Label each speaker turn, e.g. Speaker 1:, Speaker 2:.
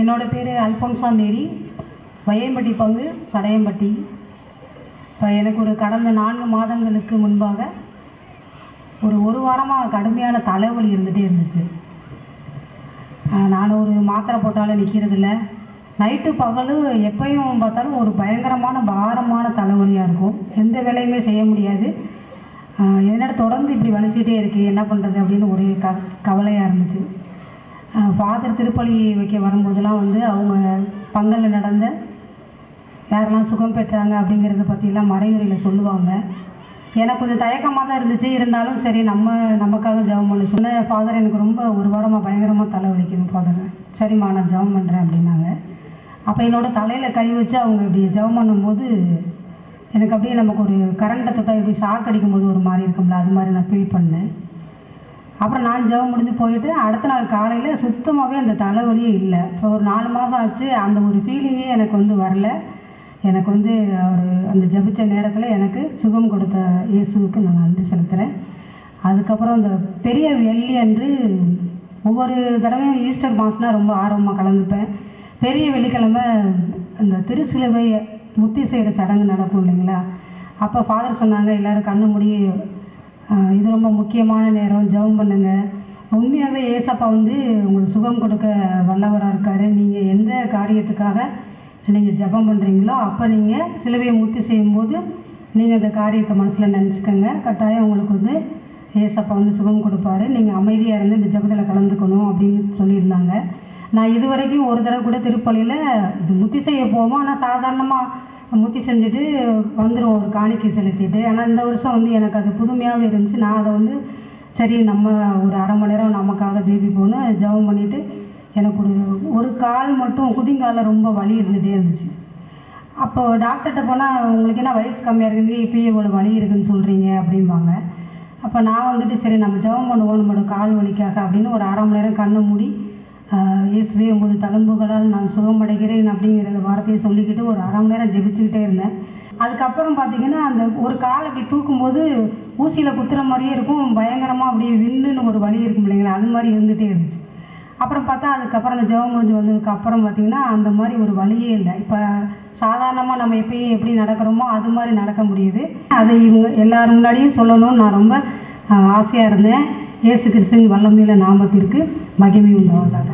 Speaker 1: என்னோட பேர் அல்போன்சா மேரி, வையம்பட்டி பங்கு சடையம்பட்டி. இப்போ எனக்கு ஒரு கடந்த 4 மாதங்களுக்கு முன்பாக ஒரு வாரமாக கடுமையான தலைவலி இருந்துகிட்டே இருந்துச்சு. நான் ஒரு மாத்திரை போட்டாலும் நிற்கிறதில்ல. நைட்டு பகல் எப்பயும் பார்த்தாலும் ஒரு பயங்கரமான பாரமான தலைவலியாக இருக்கும். எந்த வேலையுமே செய்ய முடியாது. என்னோட தொடர்ந்து இப்படி வலிச்சுட்டே இருக்குது, என்ன பண்ணுறது அப்படின்னு ஒரே கவலையாக இருந்துச்சு. ஃபாதர் திருப்பலி வைக்க வரும்போதெல்லாம் அவங்க பங்கலில் நடந்த யாரெல்லாம் சுகம் பெற்றாங்க அப்படிங்கிறத பற்றிலாம் மறைவுரையில் சொல்லுவாங்க. எனக்கு கொஞ்சம் தயக்கமாக தான் இருந்துச்சு. இருந்தாலும் சரி, நமக்காக ஜெபம் பண்ண சொன்ன ஃபாதர், எனக்கு ரொம்ப ஒரு வாரமாக பயங்கரமாக தலை வலிக்குது ஃபாதர். சரிம்மா, நான் ஜெபம் பண்ணுறேன் அப்படின்னாங்க. அப்போ என்னோடய தலையில் கை வச்சு அவங்க இப்படி ஜெபம் பண்ணும்போது எனக்கு அப்படியே நமக்கு ஒரு கரண்ட்டை தொட்டால் இப்படி ஷாக் அடிக்கும்போது ஒரு மாதிரி இருக்கும்ல, அது மாதிரி நான் ஃபீல் பண்ணேன். அப்புறம் நான் ஜெபம் முடிஞ்சு போயிட்டு அடுத்த நாள் காலையில் சுத்தமாகவே அந்த தலைவலியே இல்லை. இப்போ ஒரு 4 மாதம் ஆச்சு, அந்த ஒரு ஃபீலிங்கே எனக்கு வரல. எனக்கு அந்த ஜெபிச்ச நேரத்தில் எனக்கு சுகம் கொடுத்த இயேசுவுக்கு நான் நன்றி செலுத்துகிறேன். அதுக்கப்புறம் இந்த பெரிய வெள்ளி அன்று ஒவ்வொரு தடவையும் ஈஸ்டர் மாதம்னா ரொம்ப ஆர்வமாக கலந்துப்பேன். பெரிய வெள்ளிக்கிழமை அந்த திருச்சிலுவை முத்தி செய்கிற சடங்கு நடக்கும் இல்லைங்களா? அப்போ ஃபாதர் சொன்னாங்க, எல்லோரும் கண்ணு மூடி, இது ரொம்ப முக்கியமான நேரம், ஜெபம் பண்ணுங்க. உண்மையாகவே ஏசப்பா உங்களுக்கு சுகம் கொடுக்க வல்லவராக இருக்கார். நீங்கள் எந்த காரியத்துக்காக நீங்கள் ஜெபம் பண்ணுறீங்களோ அப்போ நீங்கள் சிலுவையை முத்தி செய்யும்போது நீங்கள் அந்த காரியத்தை மனசில் நினச்சிக்கோங்க. கட்டாயம் உங்களுக்கு ஏசப்பா சுகம் கொடுப்பாரு. நீங்கள் அமைதியாக இருந்து இந்த ஜெபத்தில் கலந்துக்கணும் அப்படின்னு சொல்லியிருந்தாங்க. நான் இது வரைக்கும் ஒரு தடவை கூட திருப்பலியில் இது முத்தி செய்ய போவோம், ஆனால் சாதாரணமாக முத்தி செஞ்சுட்டு வந்துடும் ஒரு காணிக்கை செலுத்திட்டு. ஆனால் இந்த வருஷம் எனக்கு அது புதுமையாகவே இருந்துச்சு. நான் அதை சரி, நம்ம ஒரு அரை மணி நேரம் நமக்காக ஜெபிப்போன்னு ஜெபம் பண்ணிவிட்டு எனக்கு ஒரு கால் மட்டும் குதிங்காலில் ரொம்ப வலி இருந்துகிட்டே இருந்துச்சு. அப்போது டாக்டர்கிட்ட போனால், உங்களுக்கு என்ன வயசு கம்மியாக இருக்குது, இப்போயே இவ்வளோ வலி இருக்குதுன்னு சொல்கிறீங்க அப்படிம்பாங்க. அப்போ நான் சரி நம்ம ஜெபம் பண்ணுவோம் நம்மளோட கால் வலிக்காக அப்படின்னு ஒரு அரை மணி நேரம் கண்ணை மூடி இயேசுவே 9 தழும்புகளால் நான் சுகமடைகிறேன் அப்படிங்கிற வார்த்தையை சொல்லிக்கிட்டு ஒரு அரை மணி நேரம் ஜெபிச்சுக்கிட்டே இருந்தேன். அதுக்கப்புறம் பார்த்திங்கன்னா அந்த ஒரு கால் அப்படி தூக்கும்போது ஊசியில் குத்துற மாதிரியே இருக்கும், பயங்கரமாக அப்படியே விண்ணுன்னு ஒரு வலி இருக்கும் இல்லைங்களா, அது மாதிரி இருந்துகிட்டே இருந்துச்சு. அப்புறம் பார்த்தா அதுக்கப்புறம் அந்த ஜெபம் முடிஞ்சு வந்ததுக்கப்புறம் பார்த்திங்கன்னா அந்த மாதிரி ஒரு வலியே இல்லை. இப்போ சாதாரணமாக நம்ம எப்பயும் எப்படி நடக்கிறோமோ அது மாதிரி நடக்க முடியுது. அதை இவங்க எல்லாரும் முன்னாடியும் சொல்லணும்னு நான் ரொம்ப ஆசையாக இருந்தேன். இயேசு கிறிஸ்துவின் வல்லமையுள்ள நாமத்திற்கு மகிமை உண்டாவதாக.